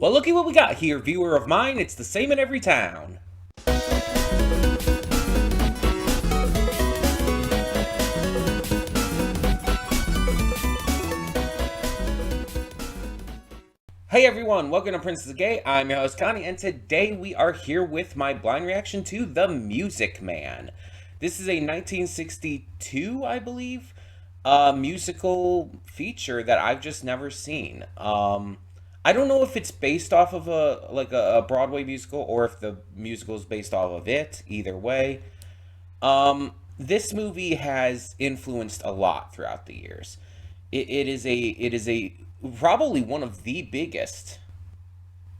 Well, looky what we got here, viewer of mine. It's the same in every town. Hey everyone, welcome to Princess Gay. I'm your host Connie, and today we are here with my blind reaction to The Music Man. This is a 1962, I believe, musical feature that I've just never seen. I don't know if it's based off of a Broadway musical or if the musical is based off of it. Either way, this movie has influenced a lot throughout the years. It is a probably one of the biggest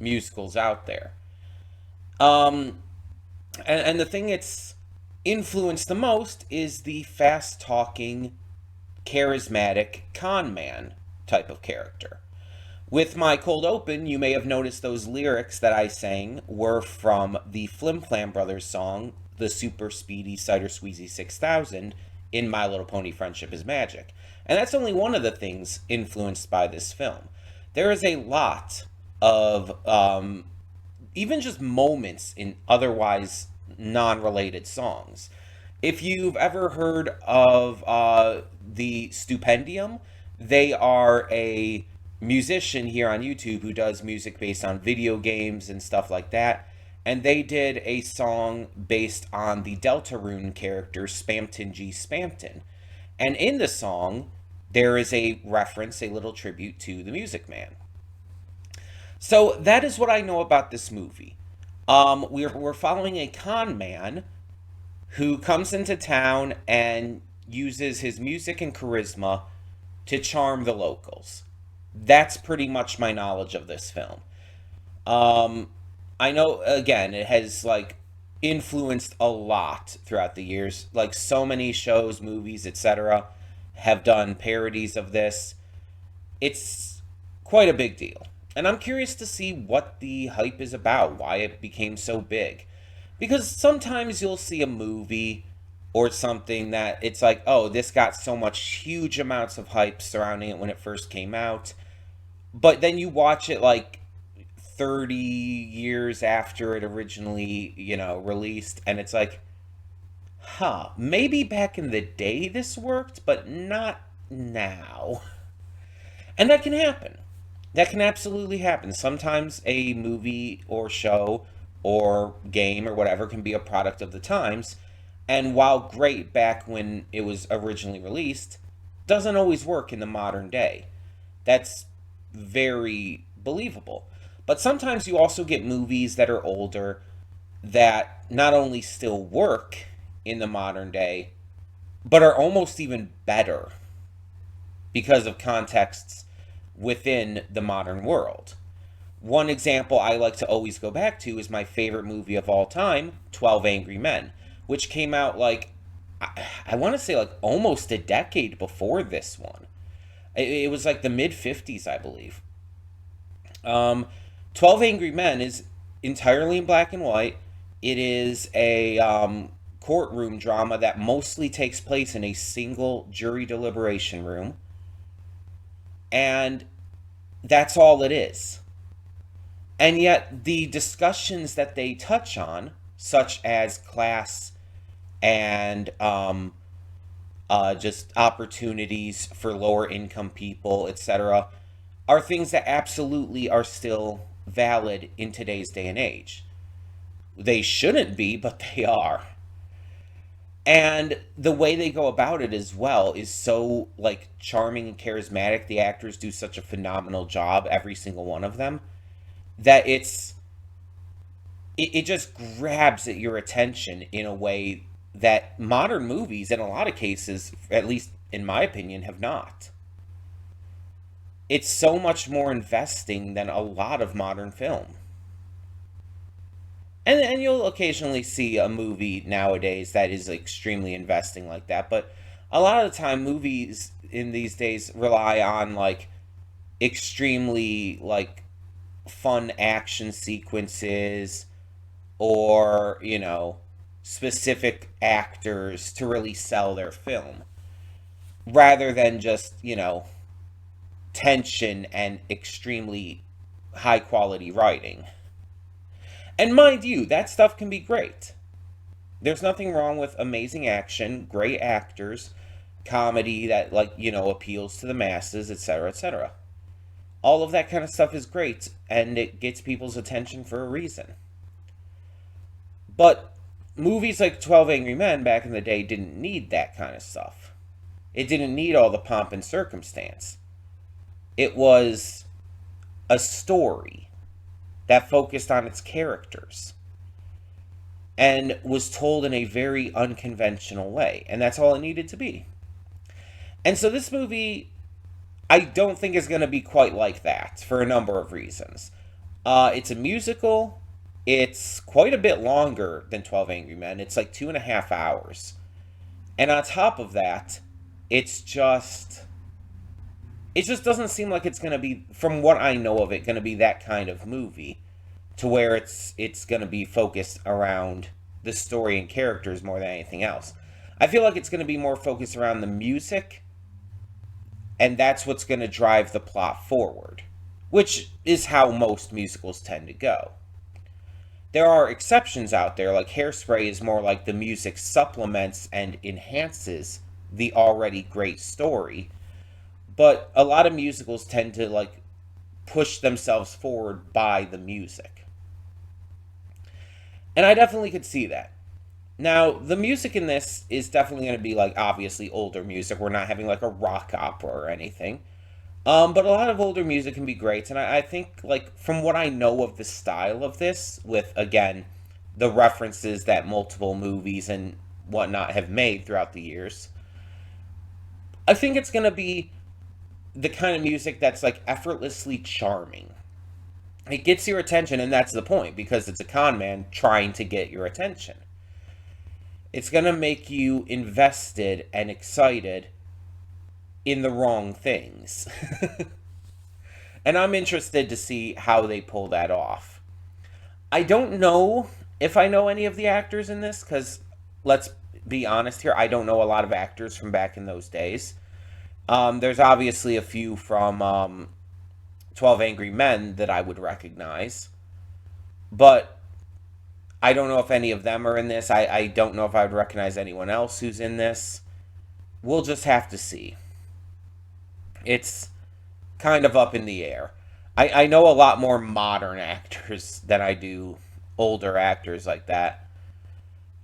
musicals out there. Um, and the thing it's influenced the most is the fast talking, charismatic con man type of character. With my cold open, you may have noticed those lyrics that I sang were from the Flim Brothers song, The Super Speedy Cider Squeezy 6000, in My Little Pony Friendship is Magic. And that's only one of the things influenced by this film. There is a lot of even just moments in otherwise non related songs. If you've ever heard of the Stupendium, they are a musician here on YouTube who does music based on video games and stuff like that. And they did a song based on the Deltarune character Spamton G. Spamton. And in the song, there is a reference, a little tribute to the Music Man. So that is what I know about this movie. We're following a con man who comes into town and uses his music and charisma to charm the locals. That's pretty much my knowledge of this film. Um, I know, again, it has influenced a lot throughout the years. Like so many shows, movies, etc., have done parodies of this. It's quite a big deal. And I'm curious to see what the hype is about, why it became so big. Because sometimes you'll see a movie or something that it's like, oh, this got so much huge amounts of hype surrounding it when it first came out. But then you watch it 30 years after it originally, released, and it's like, maybe back in the day this worked, but not now. And that can happen. That can absolutely happen. Sometimes a movie or show or game or whatever can be a product of the times, and while great back when it was originally released, doesn't always work in the modern day. That's very believable. But sometimes you also get movies that are older that not only still work in the modern day, but are almost even better because of contexts within the modern world. One example I like to always go back to is my favorite movie of all time, 12 Angry Men, which came out I want to say almost a decade before this one. It was the mid 50s, I believe. 12 Angry Men is entirely in black and white. It is a courtroom drama that mostly takes place in a single jury deliberation room. And that's all it is. And yet, the discussions that they touch on, such as class and just opportunities for lower income people, etc., are things that absolutely are still valid in today's day and age. They shouldn't be, but they are. And the way they go about it as well is so charming and charismatic. The actors do such a phenomenal job, every single one of them, that it just grabs at your attention in a way that modern movies, in a lot of cases, at least in my opinion, have not. It's so much more investing than a lot of modern film. And you'll occasionally see a movie nowadays that is extremely investing like that, but a lot of the time movies in these days rely on extremely fun action sequences or, specific actors to really sell their film rather than just, tension and extremely high quality writing. And mind you, that stuff can be great. There's nothing wrong with amazing action, great actors, comedy that, like, appeals to the masses, etc., etc. All of that kind of stuff is great, and it gets people's attention for a reason. But movies like 12 Angry Men back in the day didn't need that kind of stuff. It didn't need all the pomp and circumstance. It was a story that focused on its characters and was told in a very unconventional way. And that's all it needed to be. And so this movie, I don't think is going to be quite like that for a number of reasons. It's a musical. It's quite a bit longer than 12 Angry Men. It's like 2.5 hours. And on top of that, it just doesn't seem like it's going to be, from what I know of it, going to be that kind of movie to where it's going to be focused around the story and characters more than anything else. I feel like it's going to be more focused around the music, and that's what's going to drive the plot forward, which is how most musicals tend to go. There are exceptions out there, like Hairspray is more like the music supplements and enhances the already great story, but a lot of musicals tend to, like, push themselves forward by the music. And I definitely could see that. Now, the music in this is definitely going to be, like, obviously older music. We're not having, like, a rock opera or anything. But a lot of older music can be great. And I think, like, from what I know of the style of this, with, again, the references that multiple movies and whatnot have made throughout the years, I think it's going to be the kind of music that's, like, effortlessly charming. It gets your attention, and that's the point, because it's a con man trying to get your attention. It's going to make you invested and excited in the wrong things. And I'm interested to see how they pull that off. I don't know if I know any of the actors in this, because let's be honest here, I don't know a lot of actors from back in those days. There's obviously a few from 12 Angry Men that I would recognize, but I don't know if any of them are in this. I don't know if I would recognize anyone else who's in this. We'll just have to see. It's kind of up in the air. I know a lot more modern actors than I do older actors like that.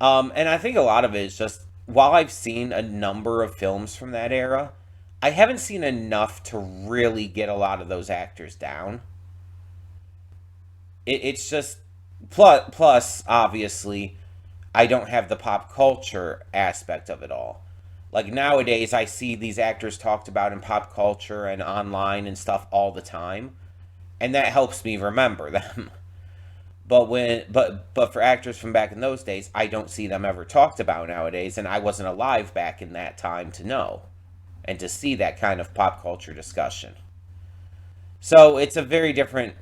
And I think a lot of it is just, while I've seen a number of films from that era, I haven't seen enough to really get a lot of those actors down. It's just, plus, obviously, I don't have the pop culture aspect of it all. Like, nowadays, I see these actors talked about in pop culture and online and stuff all the time, and that helps me remember them. But for actors from back in those days, I don't see them ever talked about nowadays, and I wasn't alive back in that time to know and to see that kind of pop culture discussion. So it's a very different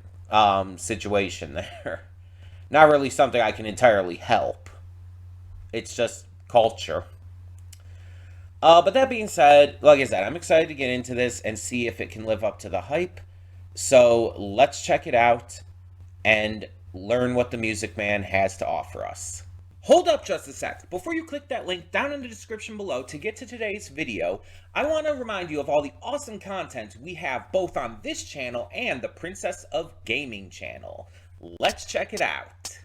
situation there. Not really something I can entirely help. It's just culture. But that being said, like I said, I'm excited to get into this and see if it can live up to the hype. So let's check it out and learn what the Music Man has to offer us. Hold up just a sec. Before you click that link down in the description below to get to today's video, I want to remind you of all the awesome content we have both on this channel and the Princess of Gaming channel. Let's check it out.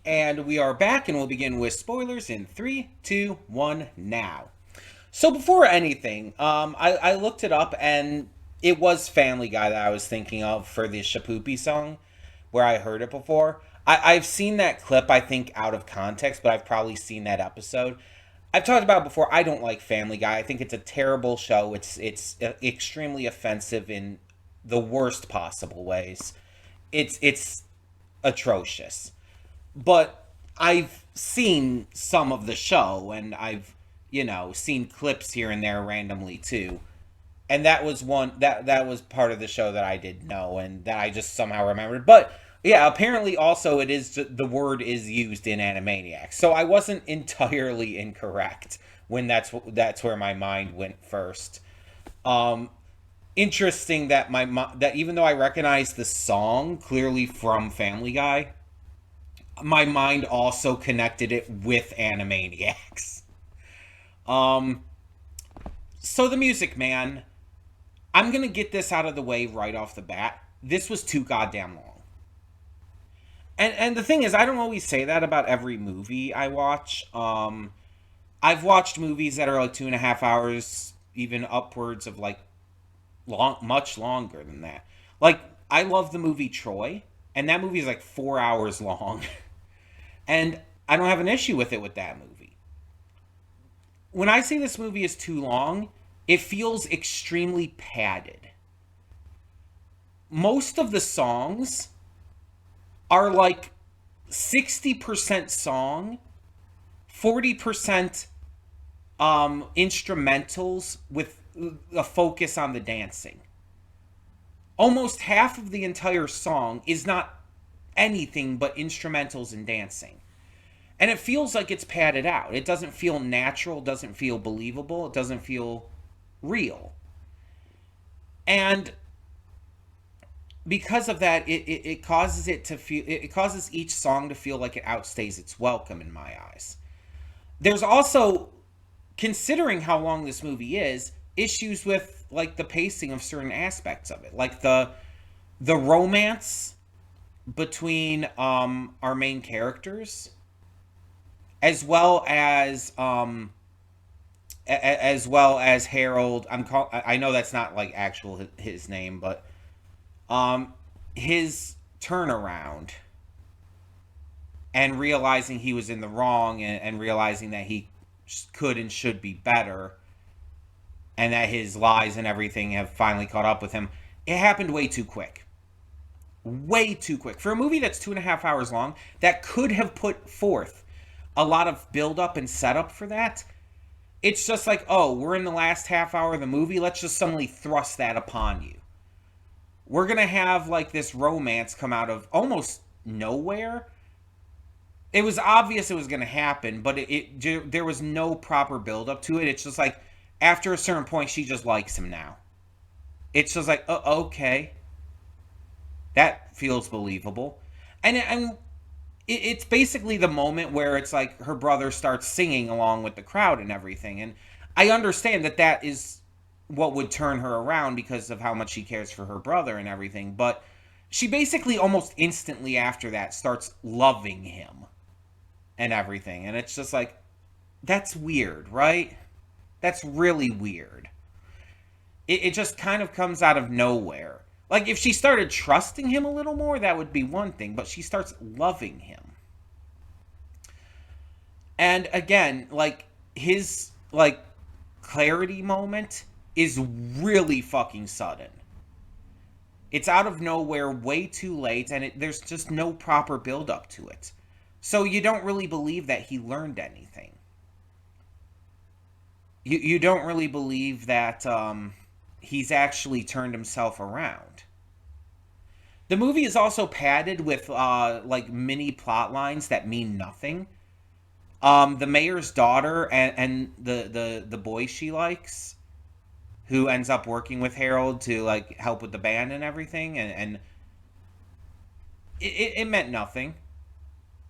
And we are back, and we'll begin with spoilers in 3, 2, 1, now. So before anything, I looked it up, and it was Family Guy that I was thinking of for the Shapoopy song, where I heard it before. I've seen that clip, I think, out of context, but I've probably seen that episode. I've talked about it before, I don't like Family Guy. I think it's a terrible show. It's extremely offensive in the worst possible ways. It's atrocious. But I've seen some of the show, and I've, seen clips here and there randomly too. And that was one that was part of the show that I did know and that I just somehow remembered. But yeah, apparently also the word is used in Animaniacs. So I wasn't entirely incorrect when that's where my mind went first. Interesting that that even though I recognize the song clearly from Family Guy, my mind also connected it with Animaniacs. Um, so the Music Man, I'm gonna get this out of the way right off the bat. This was too goddamn long. And the thing is, I don't always say that about every movie I watch. I've watched movies that are like 2.5 hours, even upwards of like much longer than that. Like, I love the movie Troy, and that movie is like 4 hours long. And I don't have an issue with it with that movie. When I say this movie is too long, it feels extremely padded. Most of the songs are like 60% song, 40% instrumentals with a focus on the dancing. Almost half of the entire song is not anything but instrumentals and dancing. And it feels like it's padded out. It doesn't feel natural, doesn't feel believable, it doesn't feel real. And because of that, it causes it causes each song to feel like it outstays its welcome in my eyes. There's also, considering how long this movie is, issues with like the pacing of certain aspects of it. Like the romance between our main characters, as well as Harold. I know that's not like actual his name, but his turnaround and realizing he was in the wrong, and realizing that he could and should be better, and that his lies and everything have finally caught up with him. It happened way too quick. Way too quick. For a movie that's 2.5 hours long, that could have put forth a lot of build up and setup for that. It's just like, oh, we're in the last half hour of the movie, let's just suddenly thrust that upon you. We're gonna have like this romance come out of almost nowhere. It was obvious it was gonna happen, but there was no proper build up to it. It's just like, after a certain point, she just likes him now. It's just like, okay, that feels believable. And it's basically the moment where it's like her brother starts singing along with the crowd and everything. And I understand that that is what would turn her around because of how much she cares for her brother and everything. But she basically almost instantly after that starts loving him and everything. And it's just like, that's weird, right? That's really weird. It just kind of comes out of nowhere. Like, if she started trusting him a little more, that would be one thing. But she starts loving him. And again, like, his, like, clarity moment is really fucking sudden. It's out of nowhere, way too late, and there's just no proper build-up to it. So you don't really believe that he learned anything. You don't really believe that he's actually turned himself around. The movie is also padded with like mini plot lines that mean nothing. The mayor's daughter and the boy she likes, who ends up working with Harold to like help with the band and everything, and it meant nothing.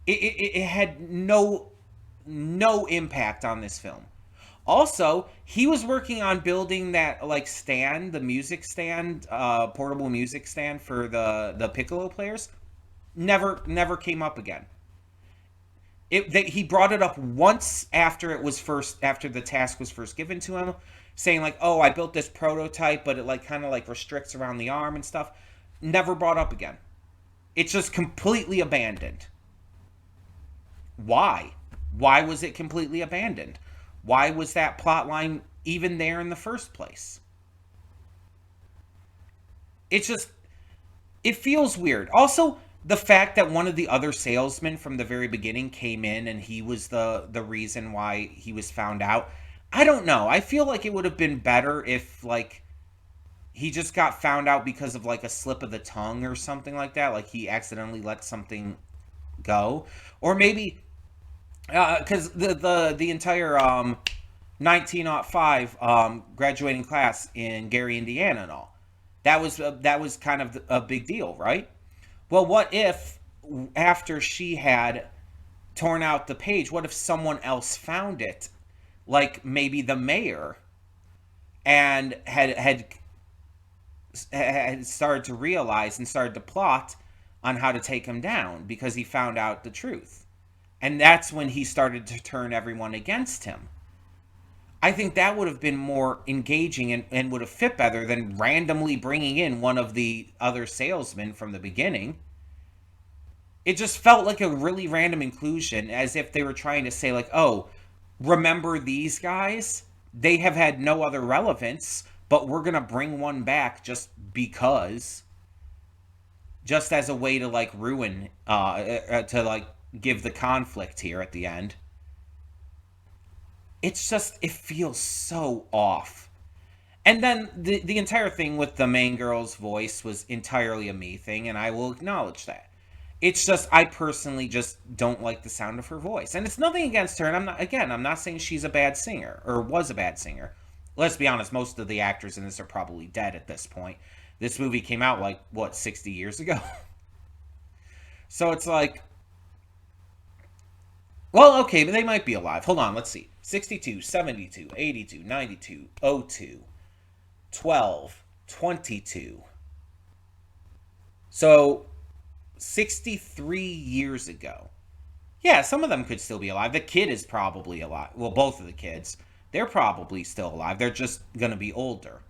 It had no impact on this film. Also, he was working on building that like stand, the music stand, portable music stand for the piccolo players. Never came up again. He brought it up once after the task was first given to him, saying like, "Oh, I built this prototype, but it like kind of like restricts around the arm and stuff." Never brought up again. It's just completely abandoned. Why? Why was it completely abandoned? Why was that plot line even there in the first place? it's just, it feels weird. Also, the fact that one of the other salesmen from the very beginning came in and he was the reason why he was found out. I don't know. I feel like it would have been better if like he just got found out because of like a slip of the tongue or something like that. Like he accidentally let something go, or maybe because the entire 1905 graduating class in Gary, Indiana, and all that was kind of a big deal, right? Well, what if after she had torn out the page, what if someone else found it, like maybe the mayor, and had started to realize and started to plot on how to take him down because he found out the truth. And that's when he started to turn everyone against him. I think that would have been more engaging and would have fit better than randomly bringing in one of the other salesmen from the beginning. It just felt like a really random inclusion, as if they were trying to say, like, oh, remember these guys? They have had no other relevance, but we're going to bring one back just because. Just as a way to, like, ruin, to, like, give the conflict here at the end. It's just, it feels so off. And then the entire thing with the main girl's voice was entirely a me thing, and I will acknowledge that. It's just, I personally just don't like the sound of her voice. And it's nothing against her, and I'm not saying she's a bad singer, or was a bad singer. Let's be honest, most of the actors in this are probably dead at this point. This movie came out, like, what, 60 years ago? So it's like, well, okay, but they might be alive. Hold on, let's see. 62, 72, 82, 92, 02, 12, 22. So, 63 years ago. Yeah, some of them could still be alive. The kid is probably alive. Well, both of the kids. They're probably still alive. They're just going to be older.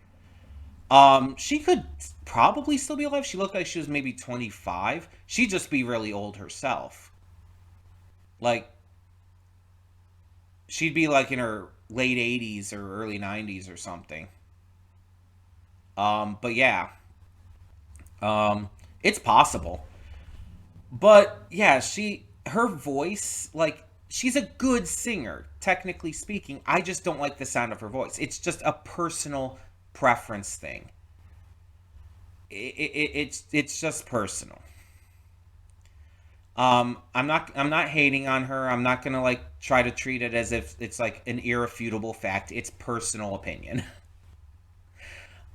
She could probably still be alive. She looked like she was maybe 25. She'd just be really old herself. Like, she'd be like in her late 80s or early 90s or something. But yeah. It's possible. But yeah, her voice, like, she's a good singer, technically speaking. I just don't like the sound of her voice. It's just a personal preference thing. It's just personal. I'm not hating on her. I'm not gonna like try to treat it as if it's like an irrefutable fact. It's personal opinion.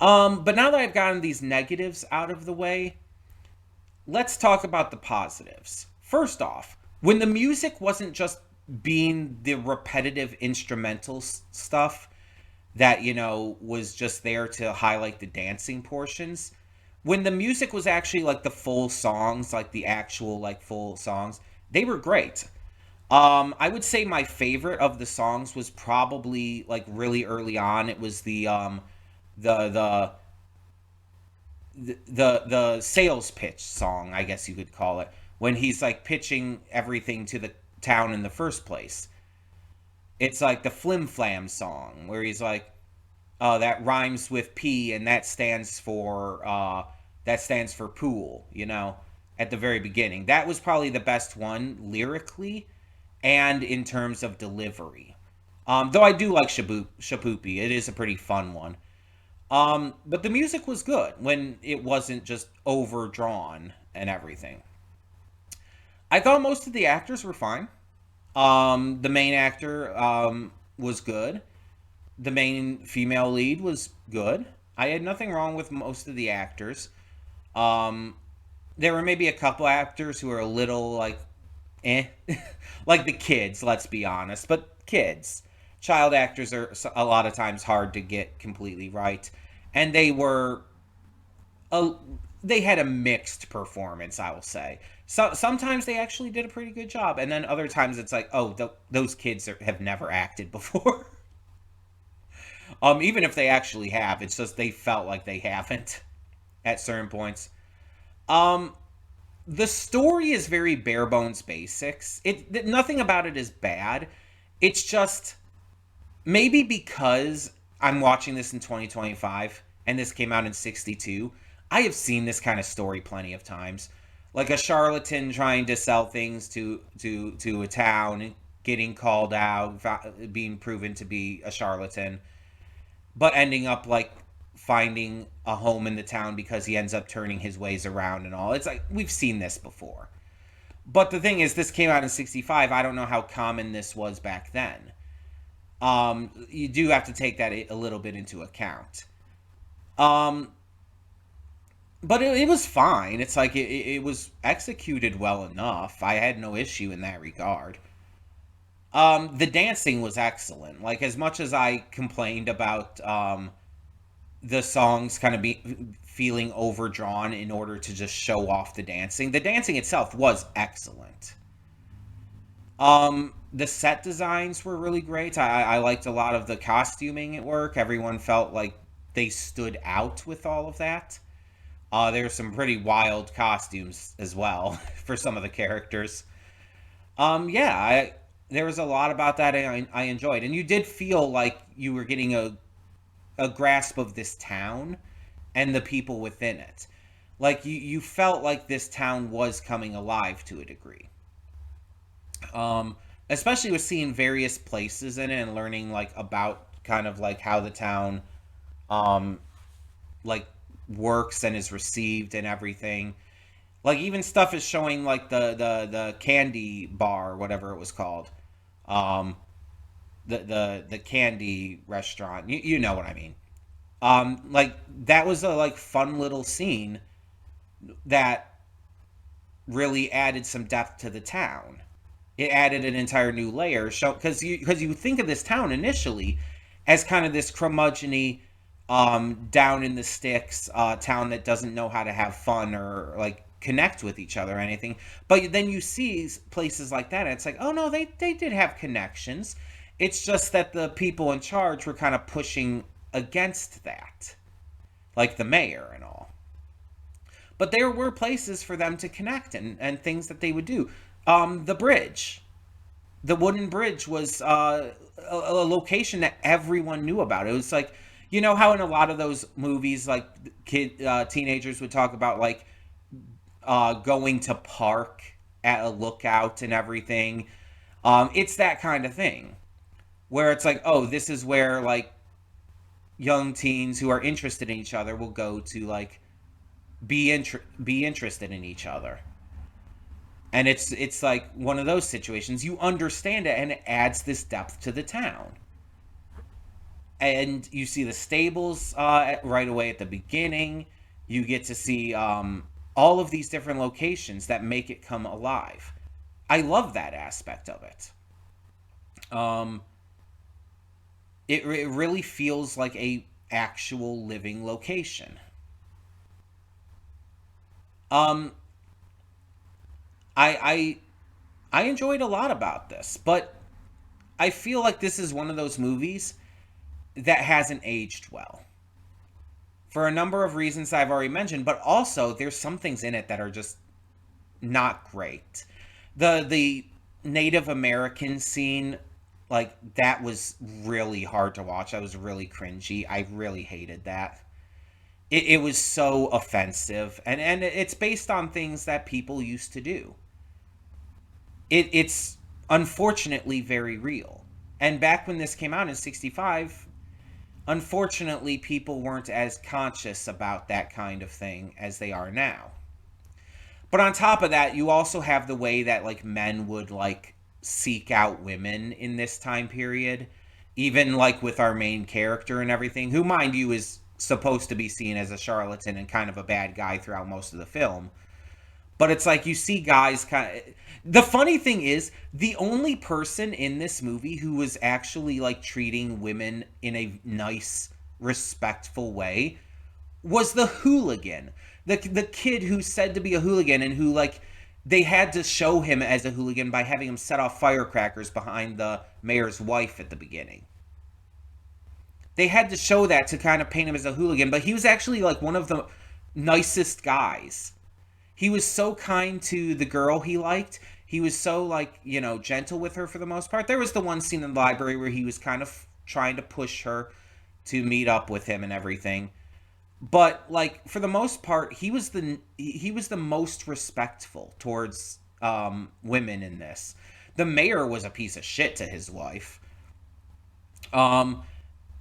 But now that I've gotten these negatives out of the way, let's talk about the positives. First off, when the music wasn't just being the repetitive instrumental stuff that, was just there to highlight the dancing portions, when the music was actually like the full songs, like the actual like full songs, they were great. I would say my favorite of the songs was probably like really early on. It was the the sales pitch song, I guess you could call it, when he's like pitching everything to the town in the first place. It's like the Flim song where he's like, that rhymes with P and that stands for pool, at the very beginning. That was probably the best one lyrically and in terms of delivery. Though I do like Shapoopy. It is a pretty fun one. But the music was good when it wasn't just overdrawn and everything. I thought most of the actors were fine. The main actor was good. The main female lead was good. I had nothing wrong with most of the actors. There were maybe a couple actors who were a little like, eh. Like the kids, let's be honest. But kids. Child actors are a lot of times hard to get completely right. And they had a mixed performance, I will say. So sometimes they actually did a pretty good job, and then other times it's like, oh, those kids have never acted before. Even if they actually have, it's just they felt like they haven't at certain points. The story is very bare bones basics. Nothing about it is bad. It's just maybe because I'm watching this in 2025 and this came out in 62. I have seen this kind of story plenty of times, like a charlatan trying to sell things to a town and getting called out, being proven to be a charlatan, but ending up like finding a home in the town because he ends up turning his ways around and all. It's like we've seen this before. But the thing is, this came out in '65. I don't know how common this was back then. You do have to take that a little bit into account. Um, but it was fine. It's like it was executed well enough. I had no issue in that regard. The dancing was excellent. Like, as much as I complained about the songs kind of be feeling overdrawn in order to just show off the dancing itself was excellent. The set designs were really great. I liked a lot of the costuming at work. Everyone felt like they stood out with all of that. There's some pretty wild costumes as well for some of the characters. Yeah, there was a lot about that I enjoyed, and you did feel like you were getting a grasp of this town and the people within it. Like you felt like this town was coming alive to a degree. Especially with seeing various places in it and learning like about kind of like how the town um like works and is received and everything. Like even stuff is showing like the candy bar, whatever it was called. Um the candy restaurant. You know what I mean. Like that was a like fun little scene that really added some depth to the town. It added an entire new layer. So because you think of this town initially as kind of this curmudgeony, down in the sticks town that doesn't know how to have fun or like connect with each other or anything. But then you see places like that, and it's like, oh no, they did have connections. It's just that the people in charge were kind of pushing against that, like the mayor and all. But there were places for them to connect and things that they would do. The bridge, the wooden bridge was a location that everyone knew about. It was like, you know how in a lot of those movies, like teenagers would talk about like going to park at a lookout and everything. It's that kind of thing where it's like, oh, this is where like young teens who are interested in each other will go to like be interested in each other. And it's like one of those situations. You understand it, and it adds this depth to the town. And you see the stables right away at the beginning. You get to see all of these different locations that make it come alive. I love that aspect of it. Um, it really feels like a actual living location. Um, I I enjoyed a lot about this, but I feel like this is one of those movies that hasn't aged well for a number of reasons I've already mentioned, but also there's some things in it that are just not great. The Native American scene, like that was really hard to watch. That was really cringy. I really hated that. It was so offensive, and it's based on things that people used to do. It's unfortunately very real. And back when this came out in '65, unfortunately people weren't as conscious about that kind of thing as they are now. But on top of that, you also have the way that like men would like seek out women in this time period, even like with our main character and everything, who mind you is supposed to be seen as a charlatan and kind of a bad guy throughout most of the film. But it's like you see guys kind of. The funny thing is, the only person in this movie who was actually like treating women in a nice, respectful way was the hooligan. The kid who's said to be a hooligan and who like they had to show him as a hooligan by having him set off firecrackers behind the mayor's wife at the beginning. They had to show that to kind of paint him as a hooligan, but he was actually like one of the nicest guys. He was so kind to the girl he liked. He was so like, you know, gentle with her for the most part. There was the one scene in the library where he was kind of trying to push her to meet up with him and everything. But like for the most part, he was the most respectful towards women in this. The mayor was a piece of shit to his wife. Um,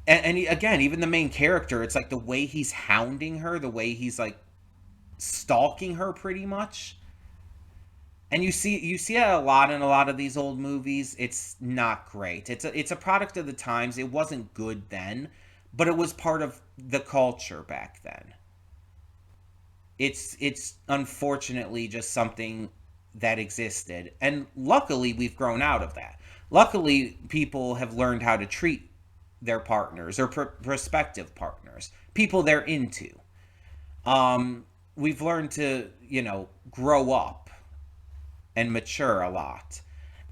and again, even the main character, it's like the way he's hounding her, the way he's like stalking her, pretty much. And you see it a lot in a lot of these old movies. It's not great. It's a product of the times. It wasn't good then, but it was part of the culture back then. It's unfortunately just something that existed, and luckily we've grown out of that. Luckily, people have learned how to treat their partners or prospective partners, people they're into. We've learned to, grow up and mature a lot.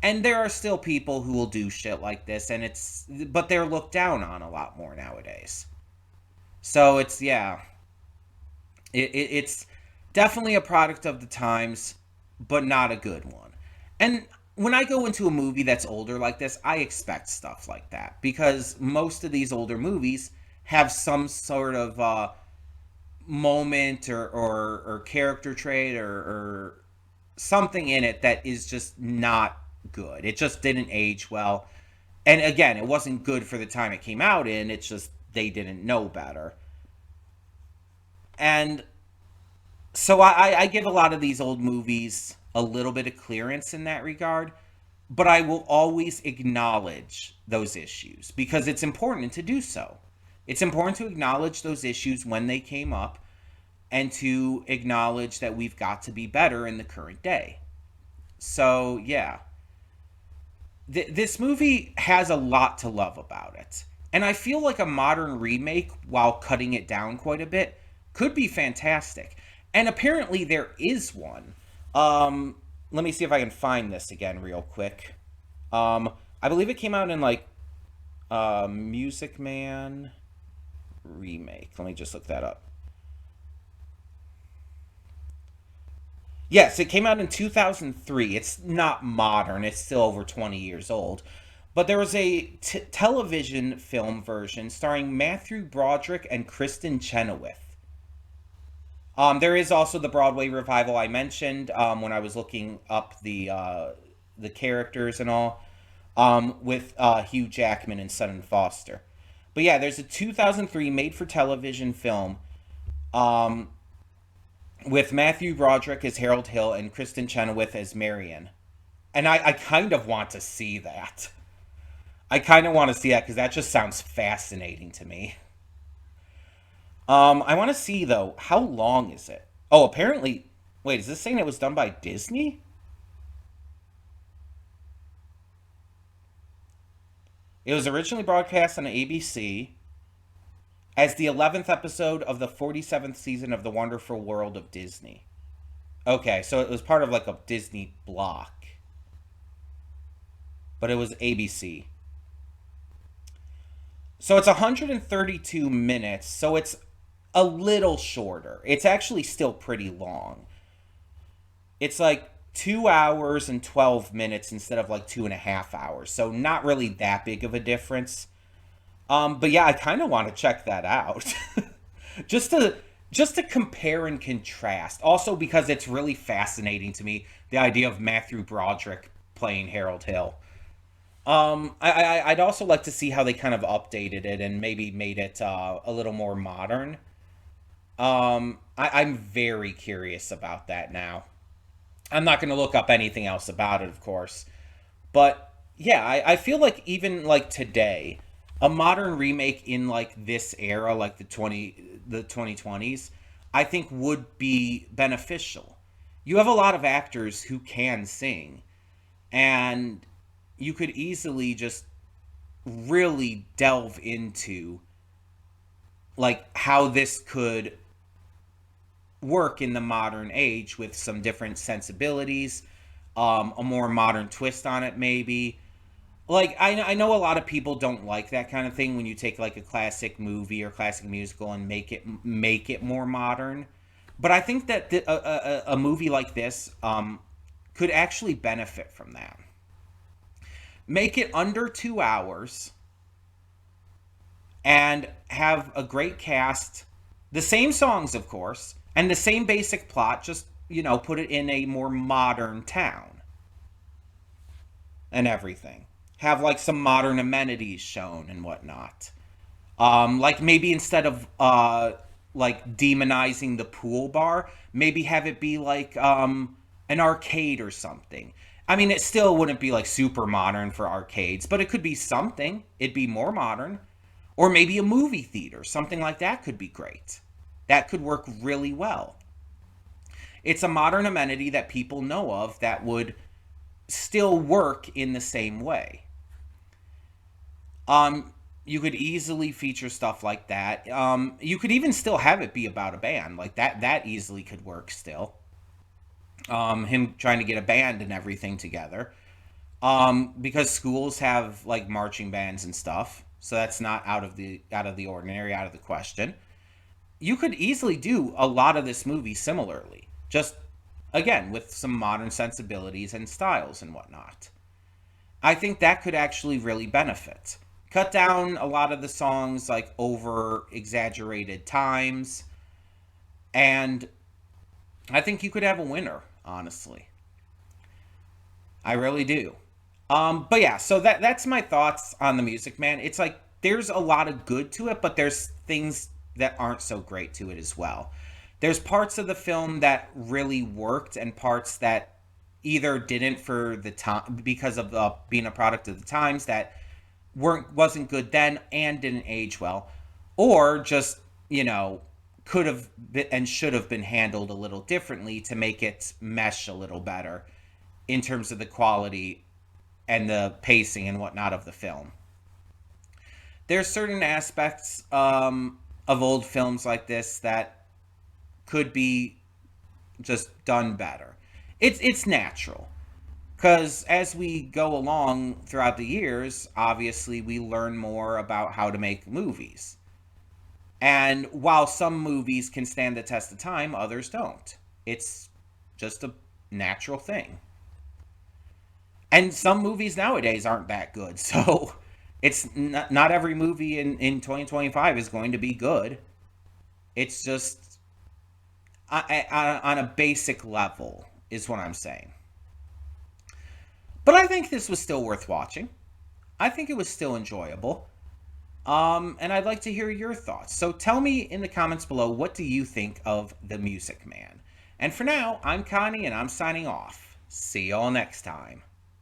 And there are still people who will do shit like this, but they're looked down on a lot more nowadays. So yeah, it's definitely a product of the times, but not a good one. And when I go into a movie that's older like this, I expect stuff like that because most of these older movies have some sort of moment or character trait or something in it that is just not good. It just didn't age well. And again, it wasn't good for the time it came out in. It's just they didn't know better. And so I give a lot of these old movies a little bit of clearance in that regard, but I will always acknowledge those issues because it's important to do so. It's important to acknowledge those issues when they came up and to acknowledge that we've got to be better in the current day. So, yeah, this movie has a lot to love about it. And I feel like a modern remake, while cutting it down quite a bit, could be fantastic. And apparently there is one. Let me see if I can find this again real quick. I believe it came out in like Music Man remake. Let me just look that up. Yes, it came out in 2003. It's not modern. It's still over 20 years old. But there was a television film version starring Matthew Broderick and Kristen Chenoweth. There is also the Broadway revival I mentioned when I was looking up the characters and all, with Hugh Jackman and Sutton Foster. But yeah, there's a 2003 made-for-television film um, with Matthew Broderick as Harold Hill and Kristen Chenoweth as Marion. And I kind of want to see that. I kind of want to see that because that just sounds fascinating to me. I want to see though, how long is it? Oh, apparently, wait, is this saying it was done by Disney? It was originally broadcast on ABC as the 11th episode of the 47th season of The Wonderful World of Disney. Okay, so it was part of like a Disney block, but it was ABC. So it's 132 minutes, so it's a little shorter. It's actually still pretty long. It's like 2 hours and 12 minutes instead of like 2.5 hours. So not really that big of a difference. But yeah, I kind of want to check that out. just to just to compare and contrast. Also because it's really fascinating to me, the idea of Matthew Broderick playing Harold Hill. I'd also like to see how they kind of updated it and maybe made it a little more modern. I'm very curious about that now. I'm not going to look up anything else about it, of course. But yeah, I feel like even like today, a modern remake in like this era, like the 2020s, I think would be beneficial. You have a lot of actors who can sing, and you could easily just really delve into like how this could work in the modern age with some different sensibilities, a more modern twist on it, maybe. Like I know a lot of people don't like that kind of thing when you take like a classic movie or classic musical and make it more modern. But I think that a movie like this could actually benefit from that. Make it under 2 hours and have a great cast The same songs, of course, and the same basic plot, just, put it in a more modern town and everything. Have like some modern amenities shown and whatnot. Like maybe instead of like demonizing the pool bar, maybe have it be like an arcade or something. I mean, it still wouldn't be like super modern for arcades, but it could be something. It'd be more modern. Or maybe a movie theater, something like that could be great. That could work really well. It's a modern amenity that people know of that would still work in the same way. You could easily feature stuff like that. You could even still have it be about a band. Like that easily could work still. Him trying to get a band and everything together. Because schools have like marching bands and stuff. So that's not out of the ordinary, out of the question. You could easily do a lot of this movie similarly. Just again with some modern sensibilities and styles and whatnot. I think that could actually really benefit. Cut down a lot of the songs like over exaggerated times, and I think you could have a winner, honestly. I really do. But yeah, so that's my thoughts on the Music Man. It's like there's a lot of good to it, but there's things that aren't so great to it as well. There's parts of the film that really worked and parts that either didn't for the time because of being a product of the times that wasn't good then and didn't age well, or just could have been and should have been handled a little differently to make it mesh a little better in terms of the quality and the pacing and whatnot of the film. There's certain aspects of old films like this that could be just done better. It's natural. Because as we go along throughout the years, obviously we learn more about how to make movies. And while some movies can stand the test of time, others don't. It's just a natural thing. And some movies nowadays aren't that good. So it's not every movie in 2025 is going to be good. It's just on a basic level is what I'm saying. But I think this was still worth watching. I think it was still enjoyable. And I'd like to hear your thoughts. So tell me in the comments below, what do you think of The Music Man? And for now, I'm Connie and I'm signing off. See y'all next time.